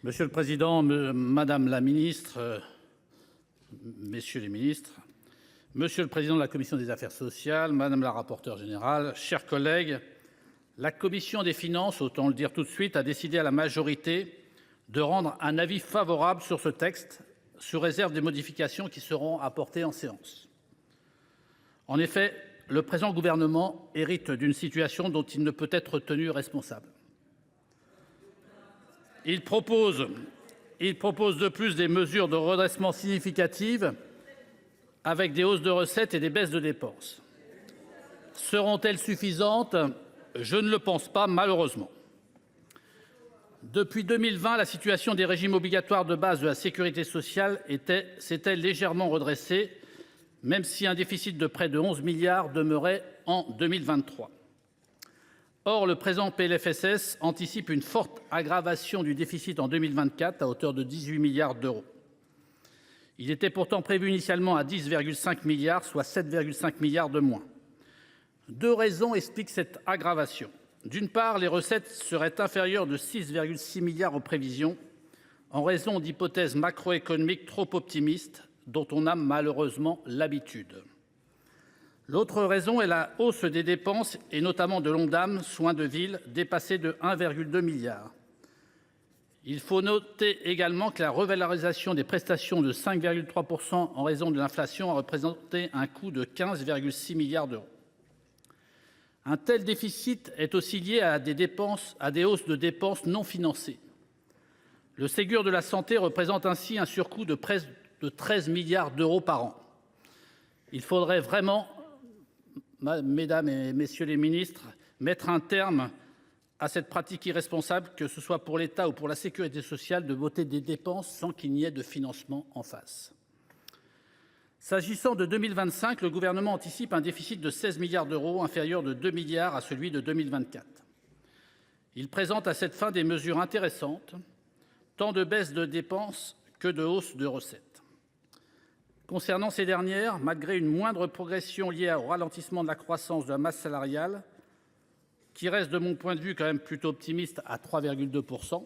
Monsieur le président, madame la ministre, messieurs les ministres, monsieur le président de la commission des affaires sociales, madame la rapporteure générale, chers collègues, la commission des finances, autant le dire tout de suite, a décidé à la majorité de rendre un avis favorable sur ce texte, sous réserve des modifications qui seront apportées en séance. En effet, le présent gouvernement hérite d'une situation dont il ne peut être tenu responsable. Il propose de plus des mesures de redressement significatives avec des hausses de recettes et des baisses de dépenses. Seront-elles suffisantes ? Je ne le pense pas, malheureusement. Depuis 2020, la situation des régimes obligatoires de base de la sécurité sociale s'était légèrement redressée, même si un déficit de près de 11 milliards demeurait en 2023. Or, le présent PLFSS anticipe une forte aggravation du déficit en 2024 à hauteur de 18 milliards d'euros. Il était pourtant prévu initialement à 10,5 milliards, soit 7,5 milliards de moins. Deux raisons expliquent cette aggravation. D'une part, les recettes seraient inférieures de 6,6 milliards aux prévisions, en raison d'hypothèses macroéconomiques trop optimistes, dont on a malheureusement l'habitude. L'autre raison est la hausse des dépenses, et notamment de l'Ondam soins de ville, dépassée de 1,2 milliard. Il faut noter également que la revalorisation des prestations de 5,3% en raison de l'inflation a représenté un coût de 15,6 milliards d'euros. Un tel déficit est aussi lié à des hausses de dépenses non financées. Le Ségur de la santé représente ainsi un surcoût de près de 13 milliards d'euros par an. Il faudrait vraiment, mesdames et messieurs les ministres, mettre un terme à cette pratique irresponsable, que ce soit pour l'État ou pour la sécurité sociale, de voter des dépenses sans qu'il n'y ait de financement en face. S'agissant de 2025, le Gouvernement anticipe un déficit de 16 milliards d'euros, inférieur de 2 milliards à celui de 2024. Il présente à cette fin des mesures intéressantes, tant de baisse de dépenses que de hausse de recettes. Concernant ces dernières, malgré une moindre progression liée au ralentissement de la croissance de la masse salariale, qui reste de mon point de vue quand même plutôt optimiste à 3,2%,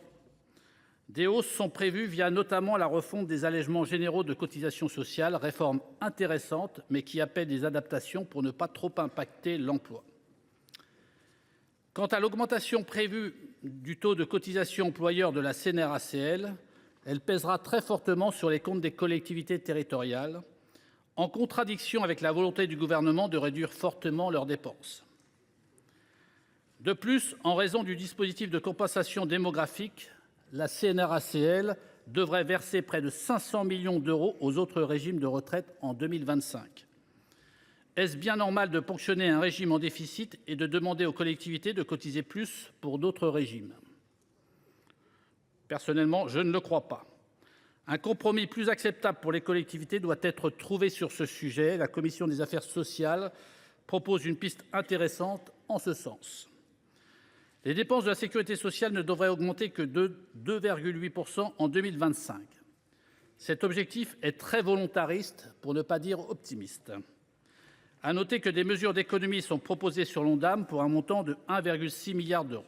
des hausses sont prévues notamment la refonte des allégements généraux de cotisations sociales, réforme intéressante mais qui appelle des adaptations pour ne pas trop impacter l'emploi. Quant à l'augmentation prévue du taux de cotisation employeur de la CNRACL, elle pèsera très fortement sur les comptes des collectivités territoriales, en contradiction avec la volonté du Gouvernement de réduire fortement leurs dépenses. De plus, en raison du dispositif de compensation démographique, la CNRACL devrait verser près de 500 millions d'euros aux autres régimes de retraite en 2025. Est-ce bien normal de ponctionner un régime en déficit et de demander aux collectivités de cotiser plus pour d'autres régimes ? Personnellement, je ne le crois pas. Un compromis plus acceptable pour les collectivités doit être trouvé sur ce sujet. La commission des affaires sociales propose une piste intéressante en ce sens. Les dépenses de la sécurité sociale ne devraient augmenter que de 2,8% en 2025. Cet objectif est très volontariste, pour ne pas dire optimiste. À noter que des mesures d'économie sont proposées sur l'Ondam pour un montant de 1,6 milliard d'euros.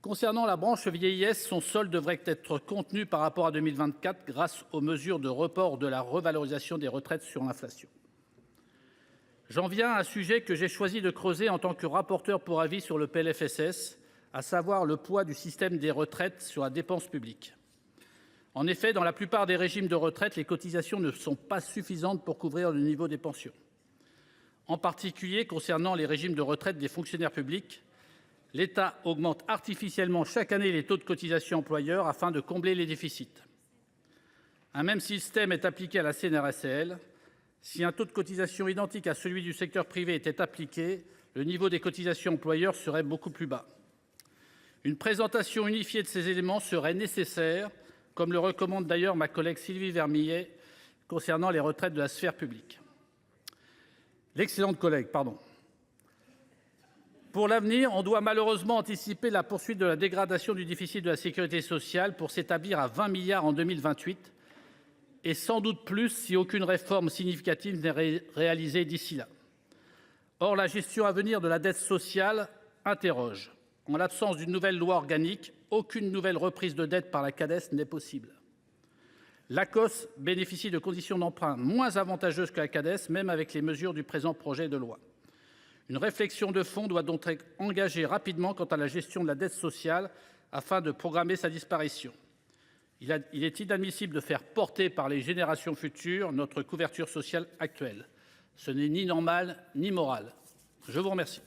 Concernant la branche vieillesse, son solde devrait être contenu par rapport à 2024 grâce aux mesures de report de la revalorisation des retraites sur l'inflation. J'en viens à un sujet que j'ai choisi de creuser en tant que rapporteur pour avis sur le PLFSS, à savoir le poids du système des retraites sur la dépense publique. En effet, dans la plupart des régimes de retraite, les cotisations ne sont pas suffisantes pour couvrir le niveau des pensions. En particulier, concernant les régimes de retraite des fonctionnaires publics, l'État augmente artificiellement chaque année les taux de cotisation employeur afin de combler les déficits. Un même système est appliqué à la CNRACL. Si un taux de cotisation identique à celui du secteur privé était appliqué, le niveau des cotisations employeurs serait beaucoup plus bas. Une présentation unifiée de ces éléments serait nécessaire, comme le recommande d'ailleurs ma collègue Sylvie Vermeillet concernant les retraites de la sphère publique. L'excellente collègue, pardon. Pour l'avenir, on doit malheureusement anticiper la poursuite de la dégradation du déficit de la sécurité sociale pour s'établir à 20 milliards en 2028 et sans doute plus si aucune réforme significative n'est réalisée d'ici là. Or, la gestion à venir de la dette sociale interroge. En l'absence d'une nouvelle loi organique, aucune nouvelle reprise de dette par la Cades n'est possible. L'Acoss bénéficie de conditions d'emprunt moins avantageuses que la Cades, même avec les mesures du présent projet de loi. Une réflexion de fond doit donc être engagée rapidement quant à la gestion de la dette sociale afin de programmer sa disparition. Il est inadmissible de faire porter par les générations futures notre couverture sociale actuelle. Ce n'est ni normal ni moral. Je vous remercie.